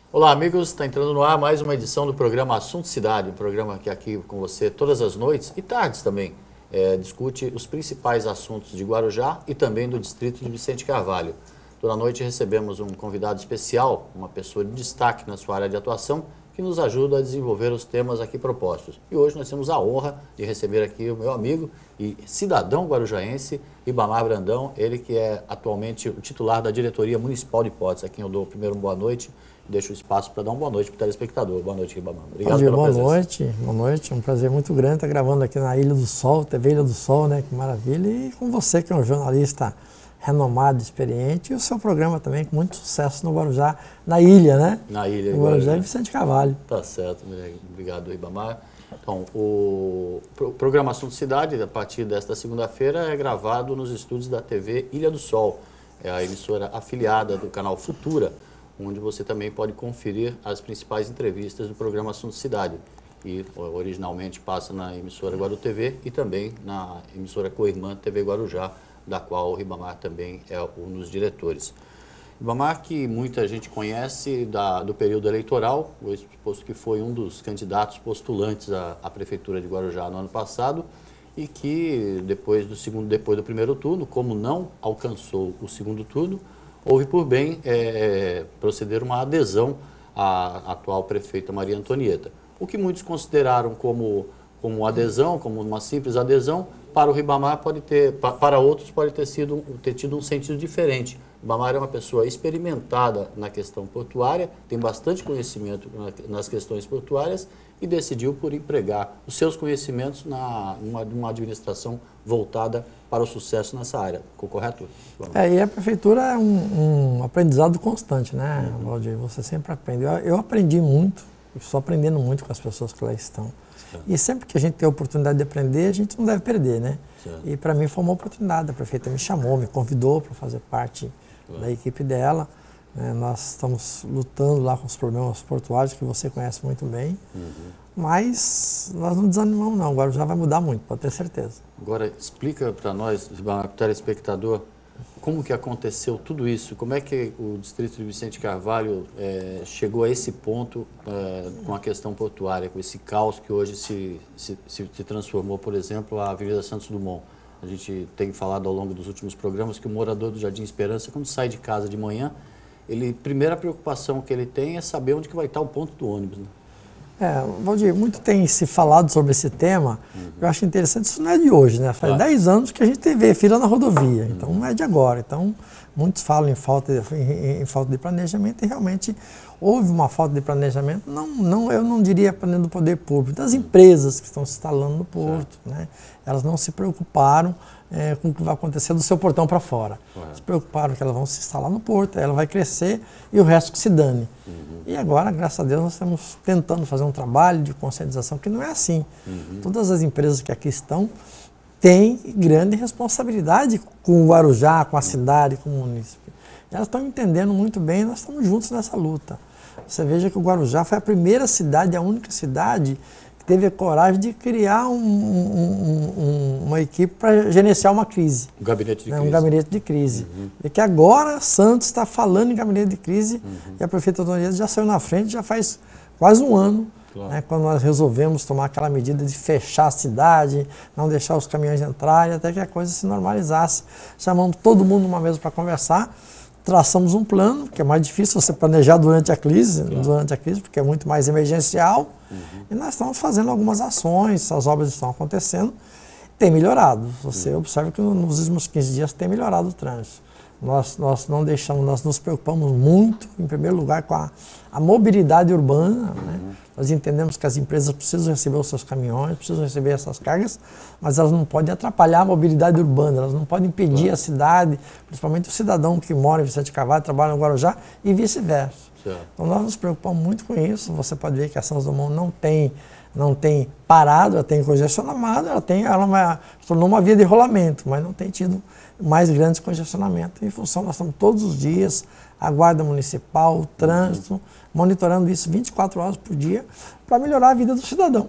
Olá, amigos. Está entrando no ar mais uma edição do programa Assunto Cidade, um programa que aqui com você todas as noites e tardes também discute os principais assuntos de Guarujá e também do distrito de Vicente Carvalho. Toda noite recebemos um convidado especial, uma pessoa de destaque na sua área de atuação, que nos ajuda a desenvolver os temas aqui propostos. E hoje nós temos a honra de receber aqui o meu amigo e cidadão guarujaense, Ribamar Brandão, ele que é atualmente o titular da Diretoria Municipal de Portos, a quem eu dou primeiro uma boa noite. Deixo o espaço para dar uma boa noite para o telespectador. Boa noite, Ribamar. Obrigado pela presença. Boa noite. É um prazer muito grande estar gravando aqui na Ilha do Sol, TV Ilha do Sol, né? Que maravilha. E com você, que é um jornalista renomado, experiente, e o seu programa também com muito sucesso no Guarujá, na ilha, né? Na ilha. No Guarujá e Vicente Carvalho. Tá certo. Obrigado, Ribamar. Então, o programa Assunto Cidade, a partir desta segunda-feira, é gravado nos estúdios da TV Ilha do Sol. É a emissora afiliada do canal Futura, onde você também pode conferir as principais entrevistas do programa Assunto Cidade. E originalmente passa na emissora Guaru TV e também na emissora co-irmã TV Guarujá, da qual o Ribamar também é um dos diretores. Ribamar, que muita gente conhece do período eleitoral, posto que foi um dos candidatos postulantes à Prefeitura de Guarujá no ano passado, e que depois do primeiro turno, como não alcançou o segundo turno, houve por bem proceder uma adesão à atual prefeita Maria Antonieta. O que muitos consideraram como adesão, como uma simples adesão, para o Ribamar para outros pode ter tido um sentido diferente. O Ribamar é uma pessoa experimentada na questão portuária, tem bastante conhecimento nas questões portuárias e decidiu por empregar os seus conhecimentos numa administração voltada para o sucesso nessa área. Ficou correto? E a prefeitura é um aprendizado constante, né, Valdir? Você sempre aprende. Eu aprendi muito, estou aprendendo muito com as pessoas que lá estão. E sempre que a gente tem a oportunidade de aprender, a gente não deve perder, né? Certo. E para mim foi uma oportunidade. A prefeita me chamou, me convidou para fazer parte da equipe dela. Nós estamos lutando lá com os problemas portuários, que você conhece muito bem. Mas nós não desanimamos não, agora já vai mudar muito, pode ter certeza. Agora explica para nós, para o telespectador, como que aconteceu tudo isso? Como é que o distrito de Vicente Carvalho chegou a esse ponto com a questão portuária, com esse caos que hoje se transformou, por exemplo, a Avenida Santos Dumont? A gente tem falado ao longo dos últimos programas que o morador do Jardim Esperança, quando sai de casa de manhã, a primeira preocupação que ele tem é saber onde que vai estar o ponto do ônibus, né? Valdir, muito tem se falado sobre esse tema. Eu acho interessante, isso não é de hoje, né? Faz 10 anos que a gente vê fila na rodovia, então não é de agora. Então, muitos falam em falta de planejamento e realmente houve uma falta de planejamento, eu não diria planejamento do poder público, das empresas que estão se instalando no porto, né? Elas não se preocuparam com o que vai acontecer do seu portão para fora. Se preocuparam que elas vão se instalar no porto, ela vai crescer e o resto que se dane. E agora, graças a Deus, nós estamos tentando fazer um trabalho de conscientização que não é assim. Todas as empresas que aqui estão têm grande responsabilidade com o Guarujá, com a cidade, com o município. Elas estão entendendo muito bem e nós estamos juntos nessa luta. Você veja que o Guarujá foi a primeira cidade, a única cidade que teve a coragem de criar uma equipe para gerenciar uma crise. Um gabinete de crise. Um gabinete de crise. E que agora Santos está falando em gabinete de crise e a prefeita Antonieta já saiu na frente, já faz quase um ano, né, quando nós resolvemos tomar aquela medida de fechar a cidade, não deixar os caminhões entrarem, até que a coisa se normalizasse. Chamamos todo mundo numa mesa para conversar, traçamos um plano, que é mais difícil você planejar durante a crise, porque é muito mais emergencial, e nós estamos fazendo algumas ações, as obras estão acontecendo, tem melhorado. Você observa que nos últimos 15 dias tem melhorado o trânsito. Nós não deixamos, nós nos preocupamos muito, em primeiro lugar, com a mobilidade urbana, né? Nós entendemos que as empresas precisam receber os seus caminhões, precisam receber essas cargas, mas elas não podem atrapalhar a mobilidade urbana, elas não podem impedir a cidade, principalmente o cidadão que mora em Vicente Carvalho, trabalha no Guarujá e vice-versa. Então nós nos preocupamos muito com isso. Você pode ver que a Santos Dumont não tem parado, ela tem congestionamento, ela se tornou uma via de rolamento, mas não tem tido mais grandes congestionamentos. Em função, nós estamos todos os dias, a Guarda Municipal, o trânsito, monitorando isso 24 horas por dia para melhorar a vida do cidadão.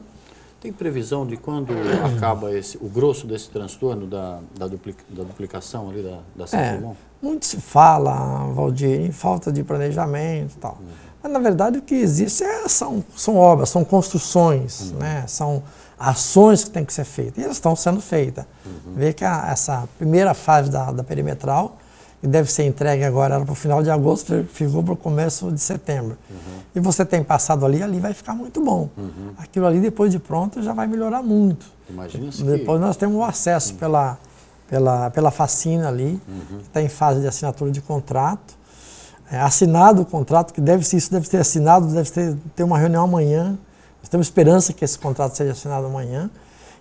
Tem previsão de quando acaba o grosso desse transtorno da duplicação ali da São Simão? Muito se fala, Valdir, em falta de planejamento e tal. Mas, na verdade, o que existe são obras, são construções, né? São ações que têm que ser feitas. E elas estão sendo feitas. Vê que essa primeira fase da perimetral, que deve ser entregue agora para o final de agosto, ficou para o começo de setembro. E você tem passado ali vai ficar muito bom. Aquilo ali, depois de pronto, já vai melhorar muito. Imagina se depois nós temos o acesso pela Facina ali, que está em fase de assinatura de contrato. Assinado o contrato, isso deve ter assinado, deve ter uma reunião amanhã. Nós temos esperança que esse contrato seja assinado amanhã.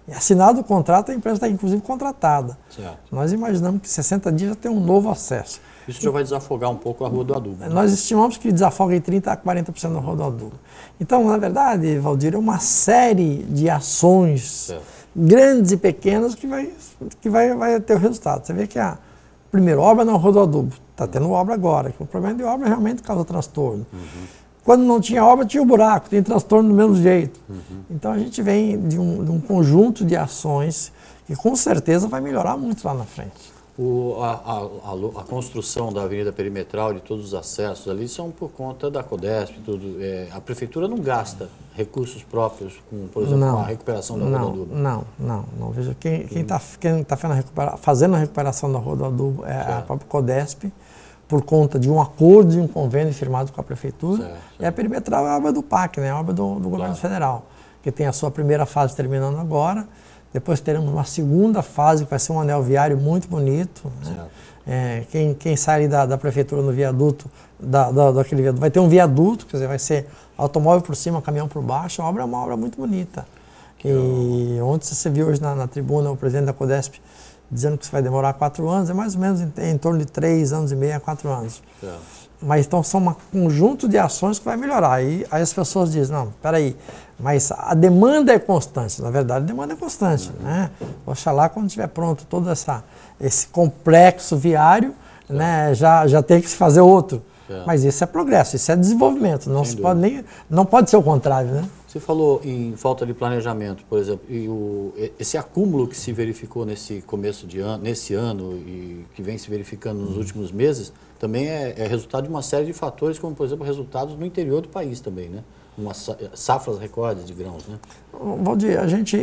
E assinado o contrato, a empresa está inclusive contratada. Certo. Nós imaginamos que 60 dias já tem um novo acesso. Isso já vai desafogar um pouco a Rua do Adubo. Né? Nós estimamos que desafoga em 30% a 40% da Rua do Adubo. Então, na verdade, Valdir, é uma série de ações grandes e pequenas que vai ter o resultado. Você vê que a primeira obra na Rua do Adubo, está tendo obra agora, que o problema de obra realmente causa transtorno. Quando não tinha obra, tinha o buraco, tem transtorno do mesmo jeito. Então a gente vem de um conjunto de ações que com certeza vai melhorar muito lá na frente. A construção da Avenida Perimetral, de todos os acessos ali, são por conta da Codesp, tudo. A Prefeitura não gasta recursos próprios, por exemplo, a recuperação da Rua do Adubo? Não. Veja, quem está fazendo a recuperação da Rua do Adubo é a própria Codesp, por conta de um acordo e um convênio firmado com a Prefeitura. E a Perimetral é a obra do PAC, né? A obra do Governo Federal, que tem a sua primeira fase terminando agora. Depois teremos uma segunda fase, que vai ser um anel viário muito bonito. Né? Quem sai ali da Prefeitura no viaduto, daquele viaduto, vai ter um viaduto, quer dizer, vai ser automóvel por cima, caminhão por baixo. A obra é uma obra muito bonita. E ontem você viu hoje na tribuna o presidente da Codesp dizendo que isso vai demorar 4 anos, é mais ou menos em torno de 3 anos e meio a 4 anos. Mas então são um conjunto de ações que vai melhorar. Aí as pessoas dizem, não, peraí, mas a demanda é constante. Na verdade, a demanda é constante. Né? Oxalá, quando estiver pronto todo esse complexo viário, né, já tem que se fazer outro. Mas isso é progresso, isso é desenvolvimento. Não pode ser o contrário. Né? Você falou em falta de planejamento, por exemplo, e esse acúmulo que se verificou nesse começo de ano, nesse ano e que vem se verificando nos últimos meses, também é resultado de uma série de fatores, como, por exemplo, resultados no interior do país também, né? Safras recordes de grãos, né? Valdir, a gente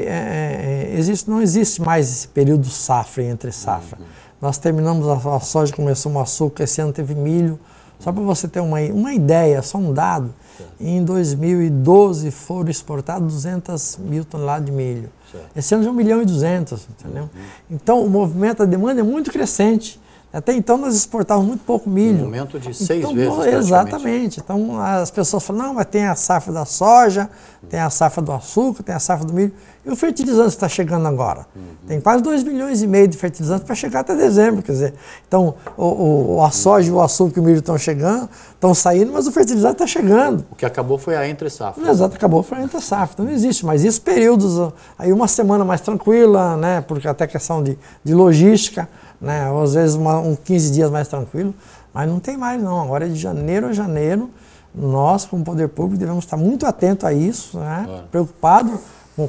não existe mais esse período safra e entre safra. Nós terminamos a soja, começou o açúcar, esse ano teve milho. Só para você ter uma ideia, só um dado, em 2012 foram exportados 200 mil toneladas de milho. Esse ano já 1,2 milhão, entendeu? Então o movimento, a demanda é muito crescente. Até então nós exportávamos muito pouco milho. Um aumento de 6 vezes. Exatamente. Então as pessoas falam, não, mas tem a safra da soja, tem a safra do açúcar, tem a safra do milho. E o fertilizante está chegando agora. Tem quase 2,5 milhões de fertilizantes para chegar até dezembro. Quer dizer, então a soja, o açúcar e o milho estão chegando, estão saindo, mas o fertilizante está chegando. O que acabou foi a entre-safra. Exato, acabou foi a entre-safra. Então não existe mais isso. Períodos, aí uma semana mais tranquila, né, porque até questão de logística, né, ou às vezes 15 dias mais tranquilo, mas não tem mais não. Agora é de janeiro a janeiro. Nós, como poder público, devemos estar muito atentos a isso, né, preocupado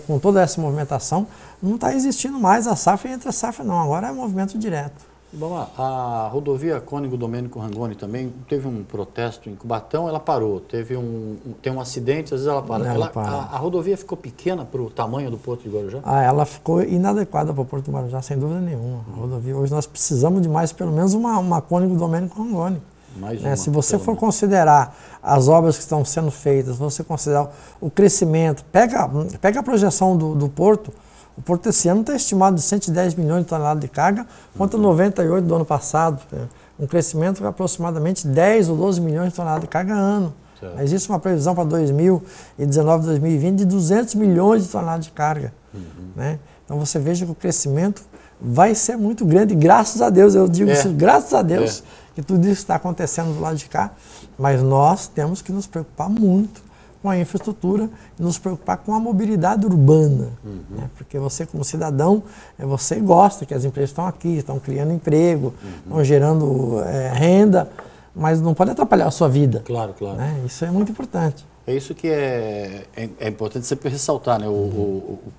com toda essa movimentação. Não está existindo mais a safra e entre a safra, não. Agora é movimento direto. Vamos lá. A rodovia Cônego Domênico Rangoni também teve um protesto em Cubatão, ela parou. Tem um acidente, às vezes ela para. A rodovia ficou pequena para o tamanho do Porto de Guarujá? Ela ficou inadequada para o Porto de Guarujá, sem dúvida nenhuma. A rodovia, hoje nós precisamos de mais, pelo menos uma Cônego Domênico Rangoni. Se você for considerar as obras que estão sendo feitas, você considerar o crescimento, pega a projeção do Porto. O Porto esse ano está estimado de 110 milhões de toneladas de carga, contra 98 do ano passado. Um crescimento de aproximadamente 10 ou 12 milhões de toneladas de carga ano. Existe uma previsão para 2019, 2020 de 200 milhões de toneladas de carga. Né? Então você veja que o crescimento vai ser muito grande, graças a Deus, eu digo isso, graças a Deus, que tudo isso está acontecendo do lado de cá, mas nós temos que nos preocupar muito com a infraestrutura e nos preocupar com a mobilidade urbana, né? Porque você como cidadão, você gosta que as empresas estão aqui, estão criando emprego, estão gerando renda, mas não pode atrapalhar a sua vida. Claro, claro. Né? Isso é muito importante. É isso que é importante sempre ressaltar, né?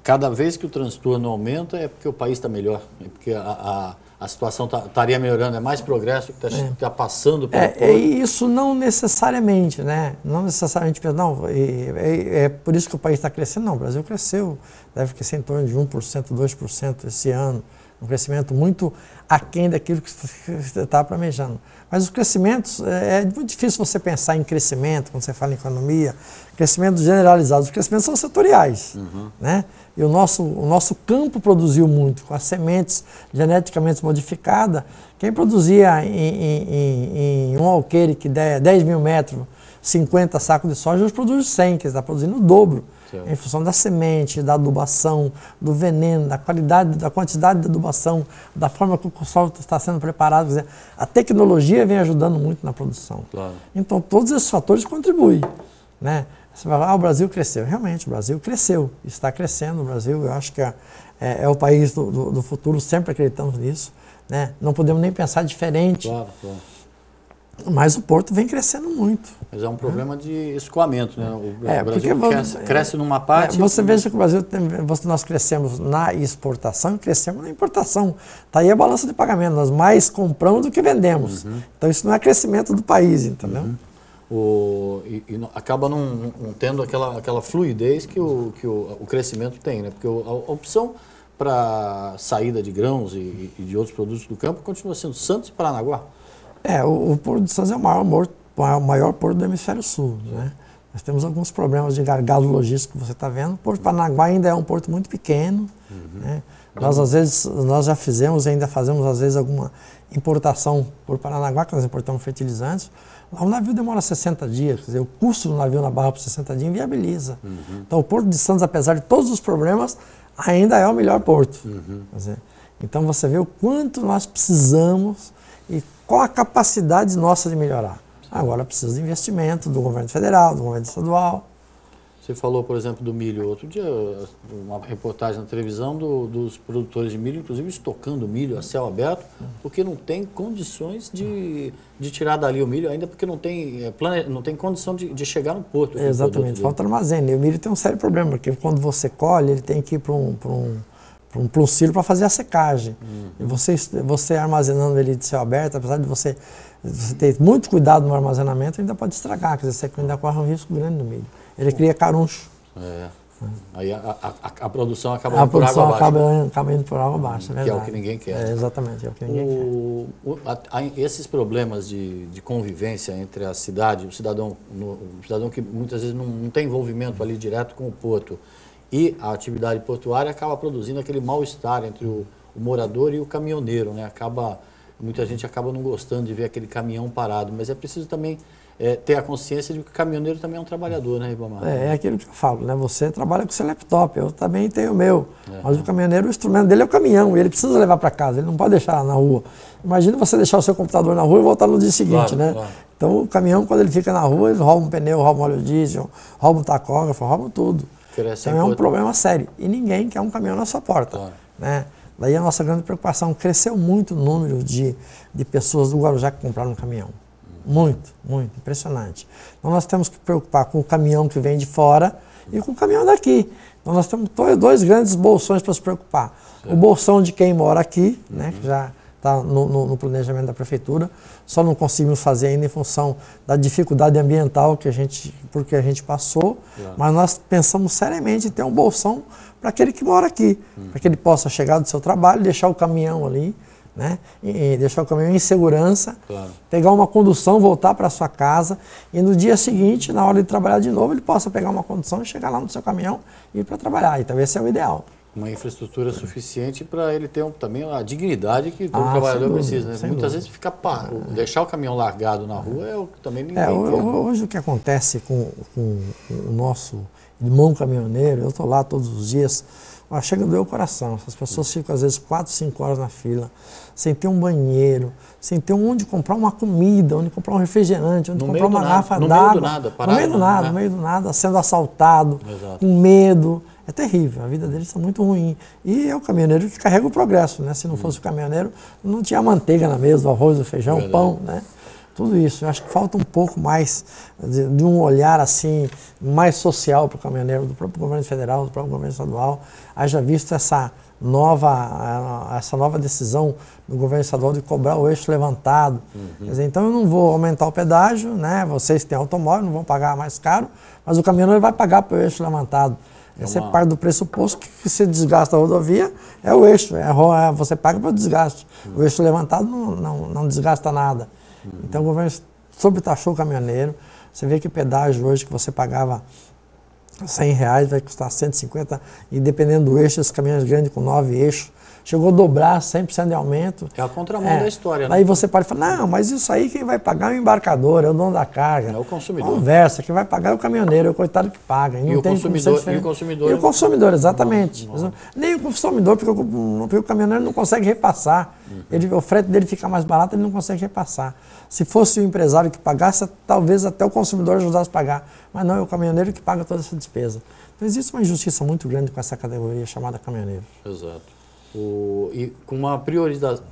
Cada vez que o transtorno aumenta é porque o país está melhor, é porque a situação estaria melhorando, é mais progresso que está passando pelo É isso não necessariamente, né? Não necessariamente, não, é por isso que o país está crescendo. Não, o Brasil cresceu, deve crescer em torno de 1%, 2% esse ano, um crescimento muito aquém daquilo que você está planejando. Mas os crescimentos, é muito difícil você pensar em crescimento, quando você fala em economia, crescimento generalizado. Os crescimentos são setoriais, né? E o nosso campo produziu muito, com as sementes geneticamente modificadas. Quem produzia em um alqueire que der 10 mil metros, 50 sacos de soja, hoje produz 100, que está produzindo o dobro. Certo. Em função da semente, da adubação, do veneno, da qualidade, da quantidade de adubação, da forma que o solo está sendo preparado. Quer dizer, a tecnologia vem ajudando muito na produção. Claro. Então, todos esses fatores contribuem, né? Você vai falar, o Brasil cresceu. Realmente, o Brasil cresceu, está crescendo. O Brasil, eu acho que é o país do futuro, sempre acreditamos nisso, né? Não podemos nem pensar diferente. Claro, claro. Mas o porto vem crescendo muito. Mas é um problema de escoamento, né? O Brasil cresce numa parte... Você veja que o Brasil, nós crescemos na exportação e crescemos na importação. Está aí a balança de pagamento, nós mais compramos do que vendemos. Então isso não é crescimento do país, entendeu? E acaba não tendo aquela fluidez que o crescimento tem, né? Porque a opção para saída de grãos e de outros produtos do campo continua sendo Santos e Paranaguá. O Porto de Santos é o maior porto do hemisfério sul, né? Nós temos alguns problemas de gargalo logístico que você está vendo. O Porto de Paranaguá ainda é um porto muito pequeno, né? Nós, às vezes, já fizemos e ainda fazemos, às vezes, alguma importação por Paranaguá, que nós importamos fertilizantes. Lá o navio demora 60 dias, quer dizer, o custo do navio na barra por 60 dias inviabiliza. Então, o Porto de Santos, apesar de todos os problemas, ainda é o melhor porto. Quer dizer, então, você vê o quanto nós precisamos e qual a capacidade nossa de melhorar. Agora precisa de investimento do governo federal, do governo estadual. Você falou, por exemplo, do milho. Outro dia, uma reportagem na televisão dos produtores de milho, inclusive estocando milho a céu aberto, porque não tem condições de tirar dali o milho, ainda porque não tem condição de chegar no porto. Exatamente, falta armazém. E o milho tem um sério problema, porque quando você colhe, ele tem que ir para um silo para fazer a secagem. E você armazenando ele de céu aberto, apesar de você ter muito cuidado no armazenamento, ainda pode estragar, quer dizer, você ainda corre um risco grande no milho. Ele cria caruncho. Aí a produção acaba indo por água abaixo. Acaba indo por água abaixo, que é o que ninguém quer. Exatamente, é o que ninguém quer. Esses problemas de convivência entre a cidade, o cidadão que muitas vezes não tem envolvimento ali direto com o porto, e a atividade portuária acaba produzindo aquele mal-estar entre o morador e o caminhoneiro, né? Muita gente acaba não gostando de ver aquele caminhão parado, mas é preciso também ter a consciência de que o caminhoneiro também é um trabalhar, né, Ribamar? É aquilo que eu falo, né? Você trabalha com seu laptop, eu também tenho o meu, mas o caminhoneiro, o instrumento dele é o caminhão, e ele precisa levar para casa, ele não pode deixar na rua. Imagina você deixar o seu computador na rua e voltar no dia seguinte, claro, né? Claro. Então o caminhão, quando ele fica na rua, ele rouba um pneu, rouba um óleo diesel, rouba um tacógrafo, rouba tudo. Então é um problema sério. E ninguém quer um caminhão na sua porta. Claro. Né? Daí a nossa grande preocupação, cresceu muito o número de pessoas do Guarujá que compraram um caminhão. Muito, muito, impressionante. Então nós temos que preocupar com o caminhão que vem de fora e com o caminhão daqui. Então nós temos dois grandes bolsões para se preocupar. Certo. O bolsão de quem mora aqui, né, que já está no planejamento da prefeitura, só não conseguimos fazer ainda em função da dificuldade ambiental porque a gente passou, claro. Mas nós pensamos seriamente em ter um bolsão para aquele que mora aqui, para que ele possa chegar do seu trabalho, deixar o caminhão ali, né, e deixar o caminhão em segurança, claro. Pegar uma condução, voltar para a sua casa e no dia seguinte, na hora de trabalhar de novo, ele possa pegar uma condução e chegar lá no seu caminhão e ir para trabalhar. Então esse é o ideal. Uma infraestrutura suficiente para ele ter também a dignidade que todo trabalhador precisa. Né? Muitas vezes deixar o caminhão largado na rua é o que também ninguém quer. Hoje o que acontece com o nosso irmão caminhoneiro, eu estou lá todos os dias, chega a doer o coração. As pessoas ficam às vezes 4, 5 horas na fila, sem ter um banheiro, sem ter onde comprar uma comida, onde comprar um refrigerante, onde comprar uma garrafa d'água. No meio do nada, sendo assaltado, com medo. É terrível, a vida deles está muito ruim. E é o caminhoneiro que carrega o progresso, né? Se não fosse o caminhoneiro, não tinha manteiga na mesa, o arroz, o feijão, o pão, né? tudo isso. Eu acho que falta um pouco mais de um olhar assim, mais social para o caminhoneiro, do próprio governo federal, do próprio governo estadual. Haja visto essa nova decisão do governo estadual de cobrar o eixo levantado. Quer dizer, então eu não vou aumentar o pedágio, né? Vocês que têm automóvel não vão pagar mais caro, mas o caminhoneiro vai pagar pelo eixo levantado. Essa é parte do pressuposto que se desgasta a rodovia, é o eixo, você paga pelo desgaste. O eixo levantado não desgasta nada. Então o governo sobretaxou o caminhoneiro. Você vê que o pedágio hoje que você pagava R$100 vai custar 150, e dependendo do eixo, esses caminhões grandes com 9 eixos, chegou a dobrar 100% de aumento. É a contramão da história, né? Aí você pode falar, não, mas isso aí quem vai pagar é o embarcador, é o dono da carga. É o consumidor. Conversa, quem vai pagar é o caminhoneiro, é o coitado que paga. E o consumidor, exatamente. Nem o consumidor, porque o caminhoneiro não consegue repassar. O frete dele fica mais barato, ele não consegue repassar. Se fosse o empresário que pagasse, talvez até o consumidor ajudasse a pagar. Mas não, é o caminhoneiro que paga toda essa despesa. Então existe uma injustiça muito grande com essa categoria chamada caminhoneiro. Exato. E com uma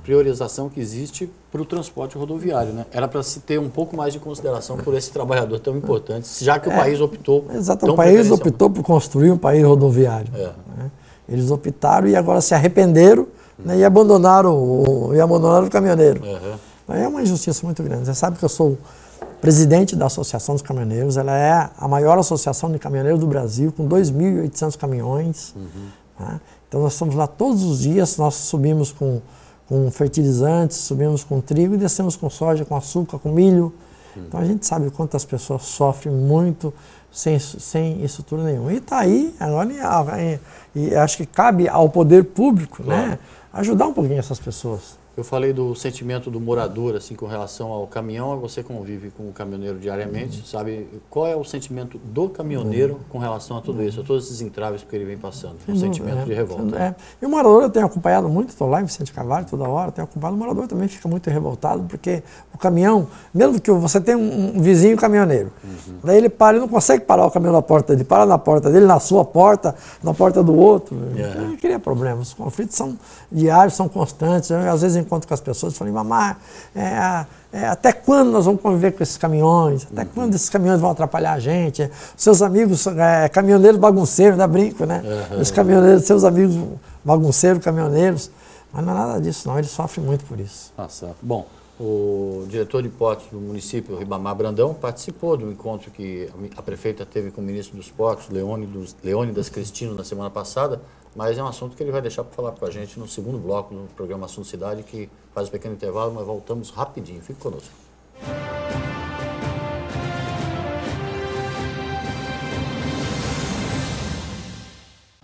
priorização que existe para o transporte rodoviário, né? Era para se ter um pouco mais de consideração por esse trabalhador tão importante, já que o país optou... Exato, o país optou por construir um país rodoviário. Né? Eles optaram e agora se arrependeram, né, e abandonaram o caminhoneiro. É uma injustiça muito grande. Você sabe que eu sou presidente da Associação dos Caminhoneiros, ela é a maior associação de caminhoneiros do Brasil, com 2.800 caminhões. Né? Então nós estamos lá todos os dias, nós subimos com fertilizantes, subimos com trigo e descemos com soja, com açúcar, com milho. Então a gente sabe o quanto as pessoas sofrem muito sem estrutura nenhuma. E está aí, agora, e acho que cabe ao poder público, né, ajudar um pouquinho essas pessoas. Eu falei do sentimento do morador, assim, com relação ao caminhão. Você convive com o caminhoneiro diariamente, sabe qual é o sentimento do caminhoneiro com relação a tudo isso, a todos esses entraves que ele vem passando, um sentimento de revolta. E o morador eu tenho acompanhado muito, estou lá em Vicente Carvalho toda hora, tenho acompanhado, o morador também fica muito revoltado, porque o caminhão, mesmo que você tenha um vizinho caminhoneiro, daí ele para, ele não consegue parar o caminhão na porta dele, para na porta dele, na sua porta, na porta do outro. Então, ele cria problemas. Os conflitos são diários, são constantes. Eu, às vezes, encontro com as pessoas e falo, mamãe, até quando nós vamos conviver com esses caminhões? Até quando esses caminhões vão atrapalhar a gente? Seus amigos caminhoneiros bagunceiros, ainda brinco, né? Os caminhoneiros, seus amigos bagunceiros, caminhoneiros. Mas não é nada disso, não. Eles sofrem muito por isso. Certo. Bom, o diretor de portos do município, Ribamar Brandão, participou do encontro que a prefeita teve com o ministro dos Portos, Leônidas Cristino, na semana passada, mas é um assunto que ele vai deixar para falar com a gente no segundo bloco do programa Assunto Cidade, que faz um pequeno intervalo, mas voltamos rapidinho. Fique conosco.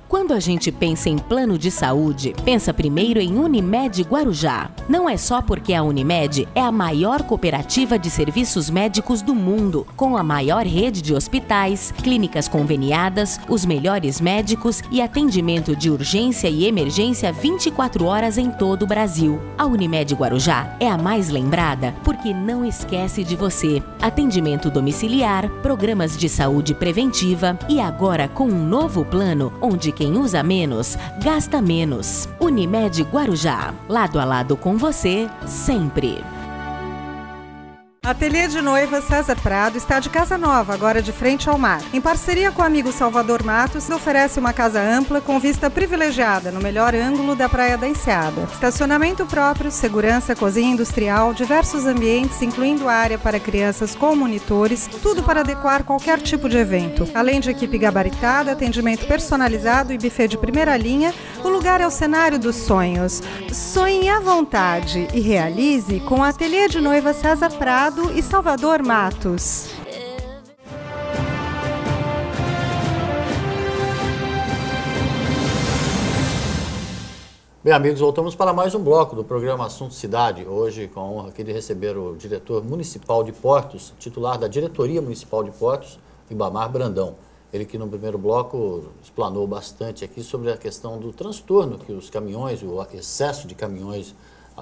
Quando a gente pensa em plano de saúde, pensa primeiro em Unimed Guarujá. Não é só porque a Unimed é a maior cooperativa de serviços médicos do mundo, com a maior rede de hospitais, clínicas conveniadas, os melhores médicos e atendimento de urgência e emergência 24 horas em todo o Brasil. A Unimed Guarujá é a mais lembrada porque não esquece de você. Atendimento domiciliar, programas de saúde preventiva e agora com um novo plano onde quem usa menos, gasta menos. Unimed Guarujá, lado a lado com você, sempre. Ateliê de Noiva César Prado está de casa nova, agora de frente ao mar. Em parceria com o amigo Salvador Matos, oferece uma casa ampla com vista privilegiada no melhor ângulo da Praia da Enseada. Estacionamento próprio, segurança, cozinha industrial, diversos ambientes, incluindo área para crianças com monitores, tudo para adequar qualquer tipo de evento. Além de equipe gabaritada, atendimento personalizado e buffet de primeira linha, o lugar é o cenário dos sonhos. Sonhe à vontade e realize com o Ateliê de Noiva César Prado e Salvador Matos. Bem, amigos, voltamos para mais um bloco do programa Assunto Cidade. Hoje, com a honra aqui de receber o diretor municipal de Portos, titular da Diretoria Municipal de Portos, Ribamar Brandão. Ele que no primeiro bloco explanou bastante aqui sobre a questão do transtorno que os caminhões, o excesso de caminhões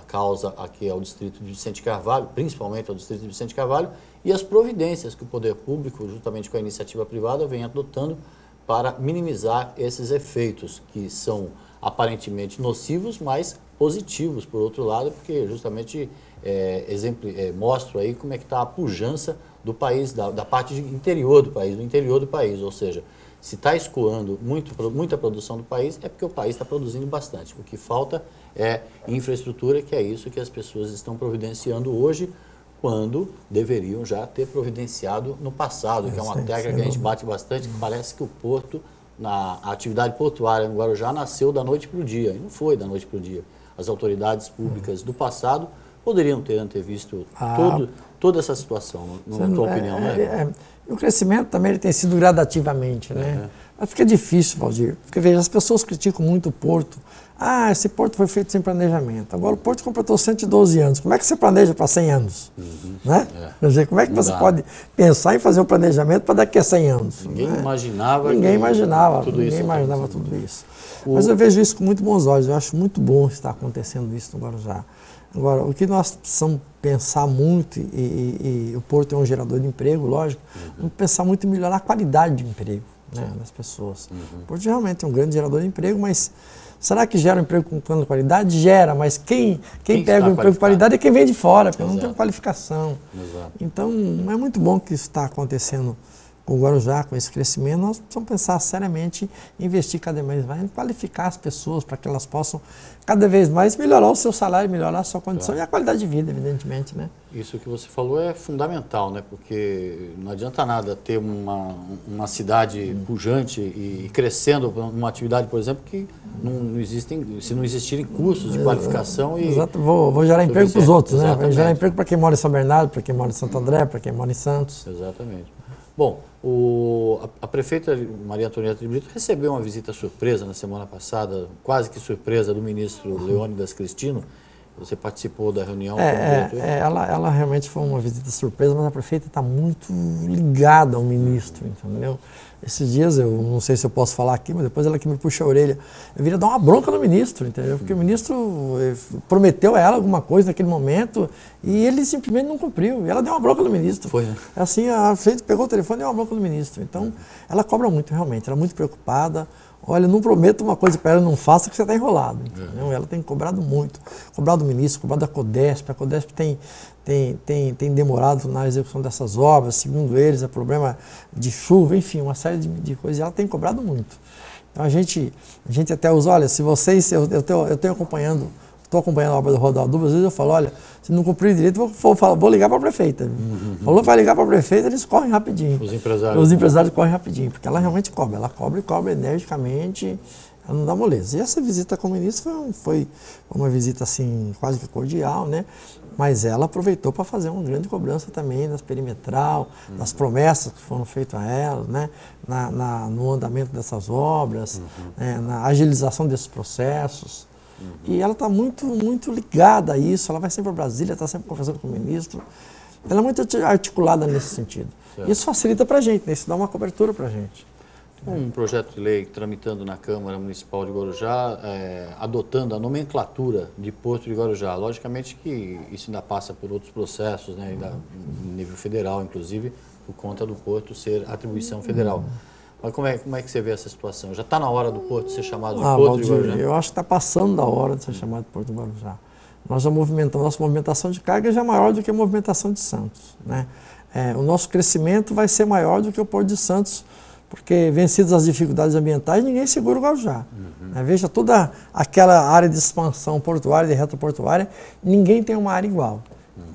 causa aqui ao distrito de Vicente Carvalho, principalmente ao distrito de Vicente Carvalho, e as providências que o poder público, juntamente com a iniciativa privada, vem adotando para minimizar esses efeitos, que são aparentemente nocivos, mas positivos, por outro lado, porque justamente mostro aí como é que está a pujança do país, da parte interior do país, do interior do país, ou seja, se está escoando muita produção do país, é porque o país está produzindo bastante. O que falta é infraestrutura, que é isso que as pessoas estão providenciando hoje, quando deveriam já ter providenciado no passado, que é uma tecla que a gente bate bastante, que parece que o porto, a atividade portuária no Guarujá nasceu da noite para o dia, e não foi da noite para o dia. As autoridades públicas do passado poderiam ter antevisto toda essa situação, na tua opinião, né? O crescimento também ele tem sido gradativamente, né? Mas fica difícil, Valdir, porque veja, as pessoas criticam muito o porto. Ah, esse porto foi feito sem planejamento. Agora o porto completou 112 anos. Como é que você planeja para 100 anos? Né? Quer dizer, como é que você pode pensar em fazer um planejamento para daqui a 100 anos? Ninguém né? imaginava tudo isso. Mas eu vejo isso com muito bons olhos. Eu acho muito bom estar acontecendo isso no Guarujá. Agora, o que nós precisamos pensar muito, e o porto é um gerador de emprego, lógico, vamos pensar muito em melhorar a qualidade de emprego, né, das pessoas. O porto realmente é um grande gerador de emprego, mas será que gera um emprego com plano de qualidade? Gera, mas quem pega o emprego de qualidade é quem vem de fora, porque não tem qualificação. Então, é muito bom que isso está acontecendo com o Guarujá, com esse crescimento. Nós precisamos pensar seriamente em investir cada vez mais em qualificar as pessoas para que elas possam cada vez mais melhorar o seu salário, melhorar a sua condição e a qualidade de vida, evidentemente, né? Isso que você falou é fundamental, né? Porque não adianta nada ter uma cidade pujante e crescendo uma atividade, por exemplo, que não existem, se não existirem cursos de qualificação e... Exato, vou gerar emprego para os outros, né? Vou gerar emprego para quem mora em São Bernardo, para quem mora em Santo André, para quem mora em Santos. Exatamente. Bom, a prefeita Maria Antonieta de Brito recebeu uma visita surpresa na semana passada, quase que surpresa, do ministro Leônidas Cristino. Você participou da reunião com o diretor? Ela realmente foi uma visita surpresa, mas a prefeita está muito ligada ao ministro, entendeu? Esses dias, eu não sei se eu posso falar aqui, mas depois ela que me puxa a orelha. Eu viria dar uma bronca no ministro, entendeu? Porque o ministro prometeu a ela alguma coisa naquele momento e ele simplesmente não cumpriu. E ela deu uma bronca no ministro. Foi, né? Assim, a prefeita pegou o telefone e deu uma bronca no ministro. Então, ela cobra muito, realmente. Ela é muito preocupada. Olha, não prometo uma coisa para ela, não faça que você está enrolado. Entendeu? Ela tem cobrado muito. Cobrado do ministro, cobrado da Codesp. A Codesp tem demorado na execução dessas obras. Segundo eles, é problema de chuva, enfim, uma série de coisas. E ela tem cobrado muito. Então a gente até usa, olha, se vocês, eu tenho acompanhando, estou acompanhando a obra do Rodalduba, às vezes eu falo, olha, se não cumprir direito, vou ligar para a prefeita. Falou que vai ligar para a prefeita, eles correm rapidinho. Os empresários correm rapidinho, porque ela realmente cobra. Ela cobra e cobra energicamente, ela não dá moleza. E essa visita com o ministro foi uma visita assim, quase que cordial, né? Mas ela aproveitou para fazer uma grande cobrança também das perimetral, das promessas que foram feitas a ela, né? No andamento dessas obras, né? Na agilização desses processos. E ela está muito, muito ligada a isso, ela vai sempre para Brasília, está sempre conversando com o ministro. Ela é muito articulada nesse sentido. Certo. Isso facilita para a gente, né? Isso dá uma cobertura para a gente. Um projeto de lei tramitando na Câmara Municipal de Guarujá, adotando a nomenclatura de Porto de Guarujá. Logicamente que isso ainda passa por outros processos, né, ainda em nível federal, inclusive, por conta do Porto ser atribuição federal. Mas como é que você vê essa situação? Já está na hora do Porto ser chamado de Porto Valdir, de Guarujá? Eu acho que está passando da hora de ser chamado de Porto de Guarujá. Nós já movimentamos, nossa movimentação de carga já é maior do que a movimentação de Santos, né? O nosso crescimento vai ser maior do que o Porto de Santos, porque vencidas as dificuldades ambientais, ninguém segura o Guarujá. Veja, toda aquela área de expansão portuária, de reta portuária, ninguém tem uma área igual.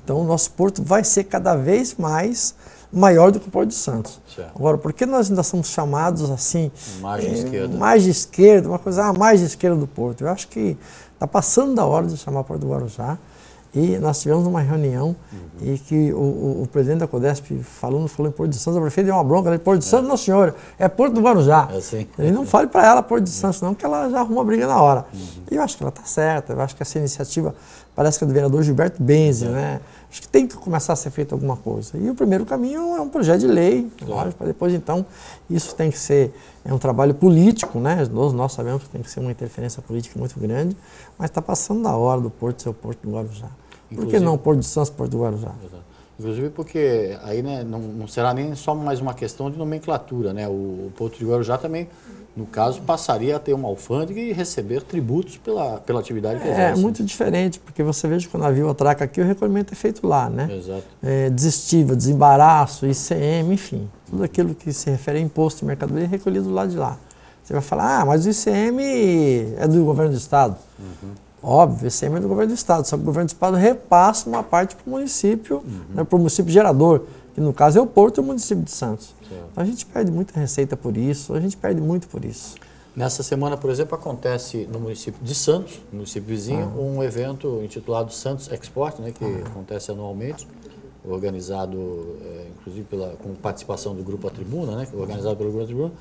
Então, o nosso porto vai ser cada vez mais maior do que o Porto de Santos. Certo. Agora, por que nós ainda somos chamados assim... margem esquerda, uma coisa, a margem esquerda do porto? Eu acho que está passando da hora de chamar Porto do Guarujá. E nós tivemos uma reunião e que o presidente da Codesp falou em Porto de Santos, a prefeita deu uma bronca, ele Porto de Santos, não senhor, é Porto do Guarujá. Assim. Ele não fale para ela Porto de Santos não, que ela já arruma briga na hora. E eu acho que ela está certa, eu acho que essa iniciativa parece que é do vereador Gilberto Benzi, né? Acho que tem que começar a ser feita alguma coisa. E o primeiro caminho é um projeto de lei, lógico, para depois então isso tem que ser um trabalho político, né? Nós sabemos que tem que ser uma interferência política muito grande, mas está passando da hora do Porto ser o Porto do Guarujá. Por que não Porto de Santos, Porto do Guarujá? Exato. Inclusive porque aí, né, não será nem só mais uma questão de nomenclatura, né? O Porto de Guarujá também no caso, passaria a ter uma alfândega e receber tributos pela atividade que exerce. É muito diferente, porque você veja que o navio atraca aqui, o recolhimento é feito lá, né? Exato. Desestiva, desembaraço, ICM, enfim, tudo aquilo que se refere a imposto de mercadoria é recolhido lá de lá. Você vai falar, mas o ICM é do governo do estado. Óbvio, o ICM é do governo do estado, só que o governo do estado repassa uma parte para o município, né, para o município gerador, que no caso é o Porto e o município de Santos. Então a gente perde muita receita por isso, a gente perde muito por isso. Nessa semana, por exemplo, acontece no município de Santos, município vizinho, um evento intitulado Santos Export, né, que acontece anualmente, organizado, inclusive com participação do Grupo A Tribuna, né, organizado pelo Grupo A Tribuna,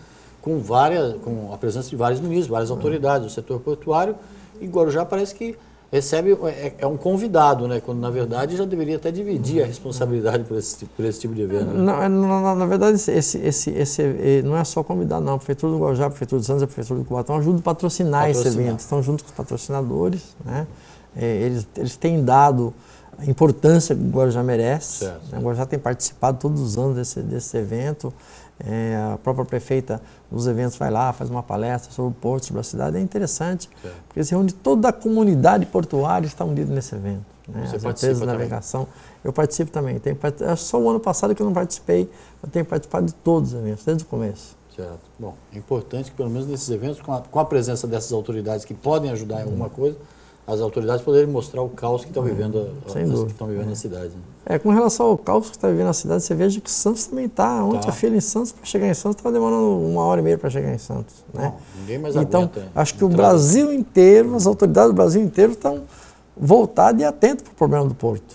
com a presença de vários ministros, várias autoridades do setor portuário, e Guarujá parece que recebe, é um convidado, né? Quando na verdade já deveria até dividir a responsabilidade por esse tipo de evento. Né? Na verdade, esse não é só convidado, não. A Prefeitura do Guarujá, a Prefeitura de Santos e a Prefeitura do Cubatão ajudam a patrocinar esse evento. Estão junto com os patrocinadores, né? Eles têm dado a importância que o Guarujá merece. Né? O Guarujá tem participado todos os anos desse evento. A própria prefeita dos eventos vai lá, faz uma palestra sobre o porto, sobre a cidade. É interessante, porque se reúne toda a comunidade portuária está unida nesse evento. Né? As empresas de navegação. Eu participo também. Só o ano passado que eu não participei, eu tenho participado de todos os eventos, desde o começo. Certo. Bom, é importante que pelo menos nesses eventos, com a presença dessas autoridades que podem ajudar em alguma coisa, as autoridades poderem mostrar o caos que estão vivendo, na cidade. Né? Com relação ao caos que está vivendo na cidade, você veja que Santos também está. Ontem a fila em Santos, para chegar em Santos, estava demorando 1h30 para chegar em Santos. Né? Não, ninguém mais então, aguenta. Acho que o Brasil inteiro, as autoridades do Brasil inteiro estão voltadas e atentas para o problema do porto.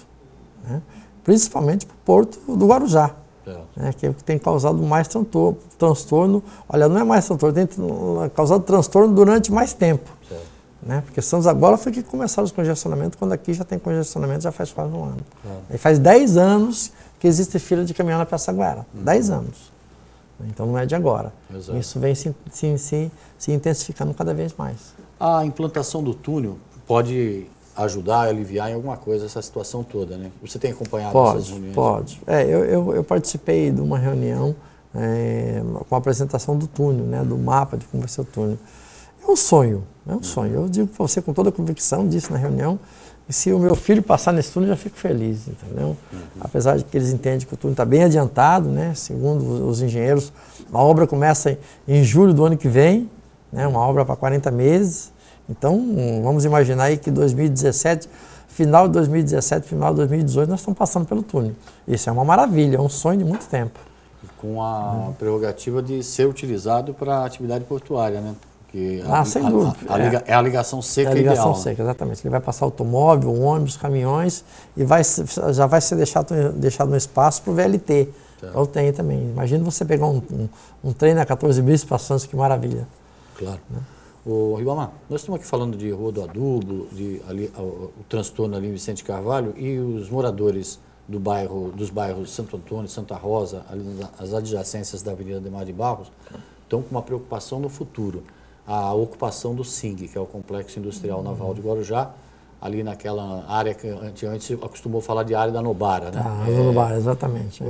Né? Principalmente para o porto do Guarujá. Né, que tem causado mais transtorno. Olha, não é mais transtorno, tem causado transtorno durante mais tempo. Né? Porque Santos agora foi que começaram os congestionamentos, quando aqui já tem congestionamento, já faz quase um ano. E faz 10 anos que existe fila de caminhão na Pirassaguera. 10 anos. Então não é de agora. Exato. Isso vem se intensificando cada vez mais. A implantação do túnel pode ajudar a aliviar em alguma coisa essa situação toda, né? Você tem acompanhado essas reuniões? Pode. Eu participei de uma reunião com a apresentação do túnel, né, do mapa de como vai ser o túnel. É um sonho. Eu digo para você com toda a convicção, disse na reunião, e se o meu filho passar nesse túnel, eu já fico feliz, entendeu? Apesar de que eles entendem que o túnel está bem adiantado, né? Segundo os engenheiros, a obra começa em julho do ano que vem, né? Uma obra para 40 meses. Então, vamos imaginar aí que 2017, final de 2017, final de 2018, nós estamos passando pelo túnel. Isso é uma maravilha, é um sonho de muito tempo. E com a prerrogativa de ser utilizado para a atividade portuária, né? Porque sem dúvida. É a ligação seca ideal. É a ligação seca, exatamente. Ele vai passar automóvel, ônibus, caminhões e já vai ser deixado no espaço para o VLT. Então tem também. Imagina você pegar um trem na 14 bis para Santos, que maravilha. Claro. Né? Ô, Ribamar, nós estamos aqui falando de Rua do Adubo, o transtorno ali em Vicente Carvalho, e os moradores dos bairros Santo Antônio, Santa Rosa, ali as adjacências da Avenida Ademar de Barros, estão com uma preocupação no futuro. A ocupação do SING, que é o Complexo Industrial Naval de Guarujá, ali naquela área que antes acostumou falar de área da Nobara. Né? Nobara, exatamente.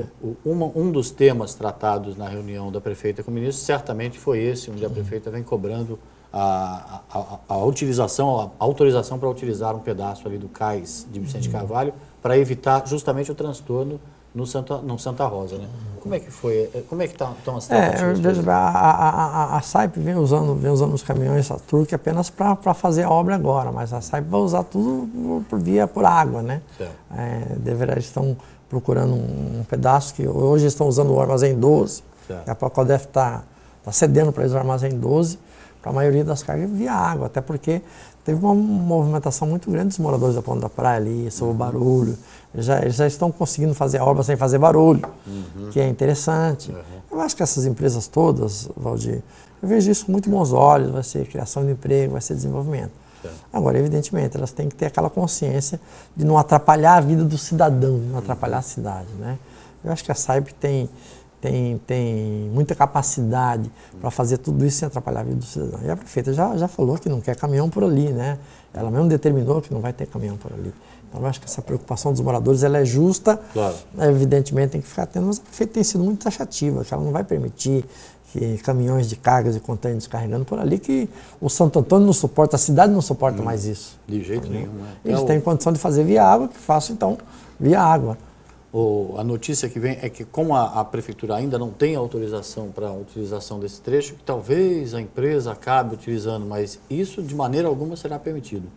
Um dos temas tratados na reunião da prefeita com o ministro certamente foi esse, onde a prefeita vem cobrando a autorização para utilizar um pedaço ali do cais de Vicente Carvalho para evitar justamente o transtorno no Santa Rosa, né? Como é que foi? Como é que estão as tratativas? A SAIP vem usando os caminhões Turk apenas para fazer a obra agora, mas a SAIP vai usar tudo por água, né? Eles estão procurando um pedaço que hoje estão usando o armazém 12, a Procodef está cedendo para eles o armazém 12, para a maioria das cargas via água, até porque teve uma movimentação muito grande dos moradores da Ponta da Praia ali, sobre o barulho. Eles já estão conseguindo fazer a obra sem fazer barulho, que é interessante. Eu acho que essas empresas todas, Valdir, eu vejo isso com muito bons olhos, vai ser criação de emprego, vai ser desenvolvimento. Agora, evidentemente, elas têm que ter aquela consciência de não atrapalhar a vida do cidadão, de não atrapalhar a cidade, né? Eu acho que a SAIP tem muita capacidade para fazer tudo isso sem atrapalhar a vida do cidadão. E a prefeita já falou que não quer caminhão por ali, né? Ela mesmo determinou que não vai ter caminhão por ali. Então, eu acho que essa preocupação dos moradores ela é justa, claro. Evidentemente tem que ficar atento, mas a prefeita tem sido muito taxativa, que ela não vai permitir caminhões de cargas e contêineres carregando por ali, que o Santo Antônio não suporta, a cidade não suporta mais isso. De jeito nenhum. Eles têm condição de fazer via água, que façam então via água. A notícia que vem é que, como a prefeitura ainda não tem autorização para a utilização desse trecho, que talvez a empresa acabe utilizando, mas isso de maneira alguma será permitido.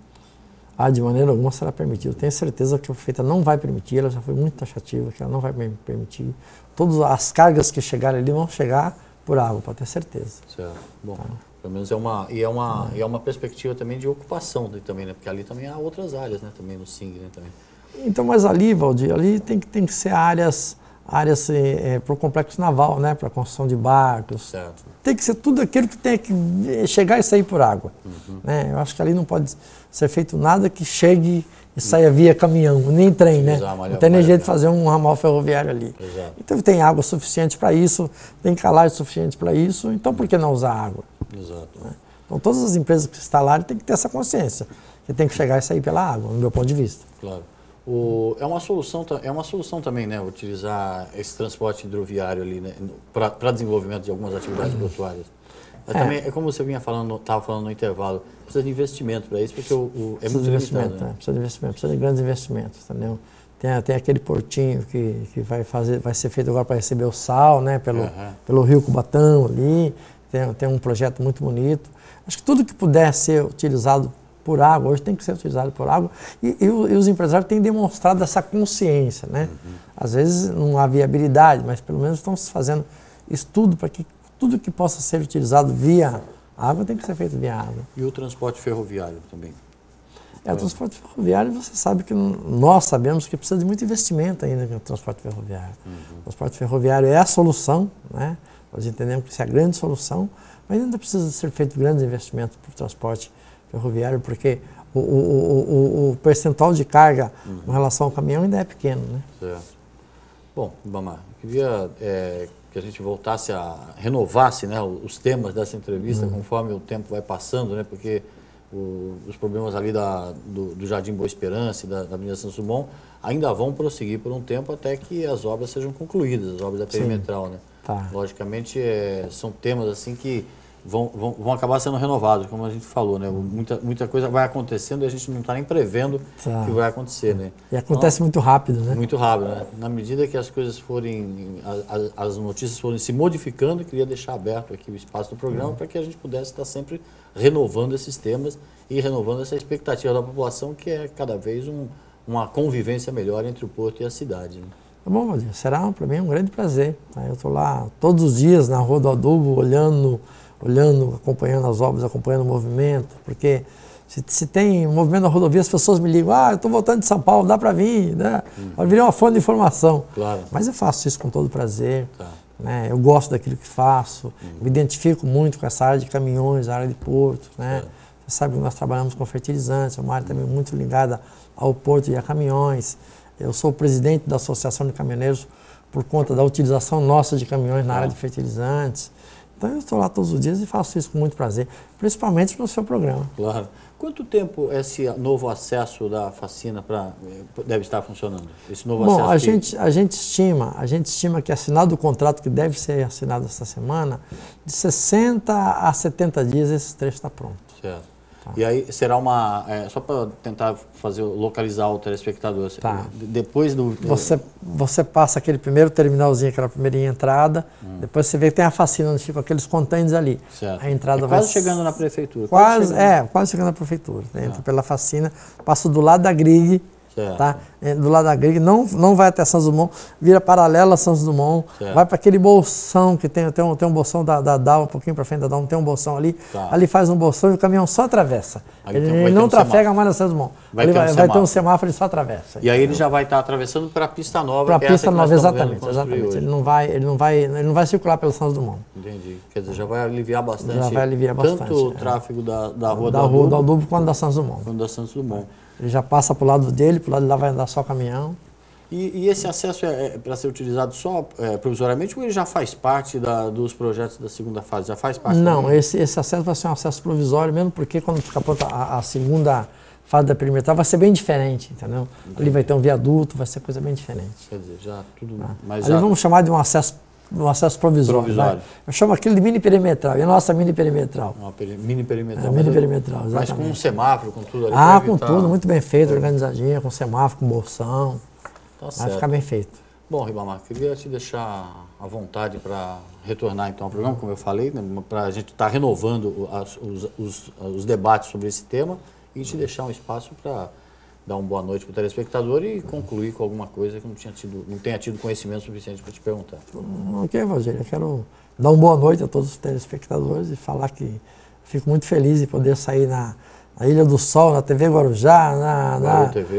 De maneira alguma será permitido. Tenho certeza que a prefeita não vai permitir, ela já foi muito taxativa, que ela não vai permitir. Todas as cargas que chegarem ali vão chegar por água, pode ter certeza. Certo. Bom, pelo menos é uma perspectiva também de ocupação também, né? Porque ali também há outras áreas, né? Também no SING, né? Também. Então, mas ali, Valdir, ali tem que ser áreas para o complexo naval, né? Para a construção de barcos. Certo. Tem que ser tudo aquilo que tem que chegar e sair por água. Né? Eu acho que ali não pode ser feito nada que chegue e saia via caminhão, nem trem, né? Não tem nem jeito de fazer um ramal ferroviário ali. Exato. Então tem água suficiente para isso, tem calagem suficiente para isso, então por que não usar água? Exato. Né? Então todas as empresas que se instalarem têm que ter essa consciência, que tem que chegar e sair pela água, no meu ponto de vista. Claro. É uma solução também, né? Utilizar esse transporte hidroviário ali, né? Para desenvolvimento de algumas atividades portuárias. Mas também, é como você estava falando no intervalo, precisa de investimento para isso, porque é muito limitado. Né? Precisa de investimento, precisa de grandes investimentos, entendeu? Tem aquele portinho que vai ser feito agora para receber o sal, né? Pelo rio Cubatão ali, tem um projeto muito bonito. Acho que tudo que puder ser utilizado por água, hoje tem que ser utilizado por água, e os empresários têm demonstrado essa consciência, né? Às vezes não há viabilidade, mas pelo menos estão fazendo estudo para que tudo que possa ser utilizado via água tem que ser feito via água. E o transporte ferroviário também? O transporte ferroviário, você sabe que nós sabemos que precisa de muito investimento ainda no transporte ferroviário. O transporte ferroviário é a solução, né? Nós entendemos que isso é a grande solução, mas ainda precisa ser feito grandes investimentos para o transporte ferroviário, porque o percentual de carga em relação ao caminhão ainda é pequeno, né? Certo. Bom, Ibamar, eu queria que a gente voltasse renovasse, né, os temas dessa entrevista conforme o tempo vai passando, né? Porque os problemas ali do Jardim Boa Esperança e da Avenida Santos Dumont ainda vão prosseguir por um tempo até que as obras sejam concluídas, as obras da perimetral, né? Tá. Logicamente, são temas assim que vão acabar sendo renovados, como a gente falou, né? Muita coisa vai acontecendo e a gente não está nem prevendo o que vai acontecer, né? E acontece muito rápido, né? Muito rápido, né? Na medida que as coisas as notícias forem se modificando, eu queria deixar aberto aqui o espaço do programa para que a gente pudesse estar sempre renovando esses temas e renovando essa expectativa da população, que é cada vez uma convivência melhor entre o porto e a cidade, né? Tá bom, Valdir, será para mim um grande prazer. Eu estou lá todos os dias na Rua do Adubo, olhando, acompanhando as obras, acompanhando o movimento, porque se tem movimento na rodovia, as pessoas me ligam, eu estou voltando de São Paulo, dá para vir, né? Vai virar uma fonte de informação. Claro. Mas eu faço isso com todo prazer, tá. Né? Eu gosto daquilo que faço, me identifico muito com essa área de caminhões, a área de porto, né? Você sabe que nós trabalhamos com fertilizantes, é uma área também muito ligada ao porto e a caminhões. Eu sou o presidente da Associação de Caminhoneiros por conta da utilização nossa de caminhões na área de fertilizantes. Então eu estou lá todos os dias e faço isso com muito prazer, principalmente no seu programa. Claro. Quanto tempo esse novo acesso da Facina deve estar funcionando? Esse novo Bom, acesso a gente estima que assinado o contrato que deve ser assinado essa semana, de 60 a 70 dias esse trecho está pronto. Certo. Tá. E aí será só para tentar localizar o telespectador, tá. Depois do... Você passa aquele primeiro terminalzinho, aquela primeira entrada, depois você vê que tem a Facina, onde ficam aqueles contêineres ali. Certo. A entrada quase chegando na prefeitura. Quase chegando na prefeitura. Entra pela Facina, passa do lado da Grig, tá? Do lado da Grig, não vai até Santos Dumont, vira paralela a Santos Dumont, vai para aquele bolsão que tem um bolsão da DAO, um pouquinho para frente da DAO, tem um bolsão ali, ali faz um bolsão e o caminhão só atravessa. Ele não trafega mais na Santos Dumont. Vai ter um semáforo, ele só atravessa. E aí ele já vai estar atravessando para a pista nova. Para a pista nova, exatamente. Ele não vai circular pelo Santos Dumont. Entendi. Quer dizer, já vai aliviar bastante. Já vai aliviar bastante. Tanto o tráfego da Rua do Adubo quanto da Santos Dumont. Ele já passa para o lado dele, para o lado de lá vai andar só caminhão. E esse acesso é para ser utilizado só provisoriamente ou ele já faz parte dos projetos da segunda fase? Já faz parte? Não, esse acesso vai ser um acesso provisório, mesmo porque quando ficar pronta a segunda fase da perimetral vai ser bem diferente, entendeu? Entendi. Ali vai ter um viaduto, vai ser coisa bem diferente. Quer dizer, já tudo mais... Ali vamos chamar de um acesso no acesso provisório. Provisório. Né? Eu chamo aquilo de mini perimetral, e a nossa mini perimetral. Mini perimetral. Mini perimetral, exatamente. Mas com um semáforo, com tudo ali. Com tudo, muito bem feito, organizadinha, com semáforo, com bolsão. Tá certo. Vai ficar bem feito. Bom, Ribamar, queria te deixar à vontade para retornar então ao programa, como eu falei, né, para a gente estar renovando os debates sobre esse tema e te deixar um espaço para dar uma boa noite para o telespectador e concluir com alguma coisa que não tenha tido conhecimento suficiente para te perguntar. Ok, Rogério, eu quero dar uma boa noite a todos os telespectadores e falar que fico muito feliz de poder sair na Ilha do Sol, na TV Guarujá,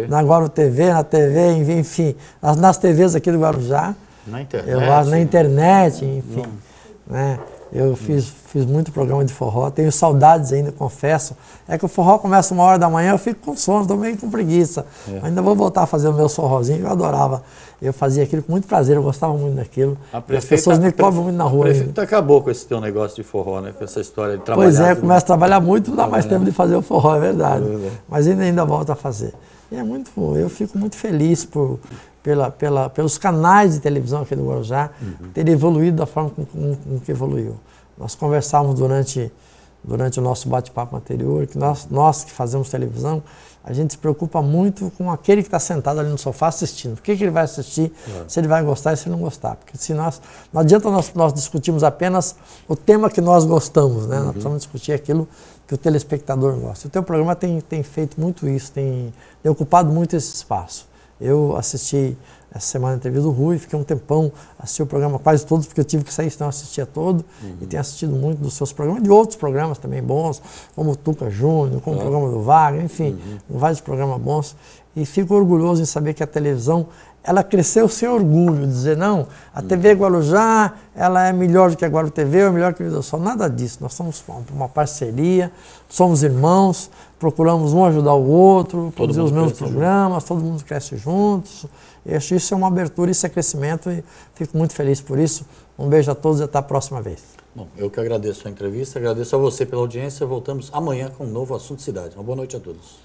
na Guaru TV, na TV, enfim, nas TVs aqui do Guarujá. Na internet. Na internet, enfim. Né? Eu fiz muito programa de forró, tenho saudades ainda, confesso. É que o forró começa 1h da manhã, eu fico com sono, estou meio com preguiça. Ainda vou voltar a fazer o meu forrozinho, eu adorava. Eu fazia aquilo com muito prazer, eu gostava muito daquilo. As pessoas me cobram muito na rua. A prefeita acabou com esse teu negócio de forró, né? Com essa história de trabalhar. Pois é, começo a trabalhar muito, não dá mais tempo de fazer o forró, é verdade. Mas ainda volto a fazer. E eu fico muito feliz pelos canais de televisão aqui do Guarujá terem evoluído da forma com que evoluiu. Nós conversávamos durante o nosso bate-papo anterior, que nós que fazemos televisão, a gente se preocupa muito com aquele que está sentado ali no sofá assistindo. O que ele vai assistir, se ele vai gostar e se não gostar. Porque se não adianta nós discutirmos apenas o tema que nós gostamos, né? Nós precisamos discutir aquilo que o telespectador gosta. O teu programa tem feito muito isso, tem ocupado muito esse espaço. Eu assisti essa semana a entrevista do Rui, fiquei um tempão, assisti o programa quase todos, porque eu tive que sair, senão eu assistia todo. E tenho assistido muito dos seus programas, de outros programas também bons, como o Tuca Júnior, como o programa do Wagner, enfim, vários programas bons. E fico orgulhoso em saber que a televisão, ela cresceu sem orgulho, dizer, não, a TV Guarujá, ela é melhor do que a Guaru TV, ou é melhor que a Ilha do Sol. Nada disso, nós somos uma parceria, somos irmãos, procuramos um ajudar o outro, produzir os mesmos programas, todo mundo cresce juntos. Eu acho isso é uma abertura, isso é crescimento e fico muito feliz por isso. Um beijo a todos e até a próxima vez. Bom, eu que agradeço a entrevista, agradeço a você pela audiência. Voltamos amanhã com um novo Assunto Cidade. Uma boa noite a todos.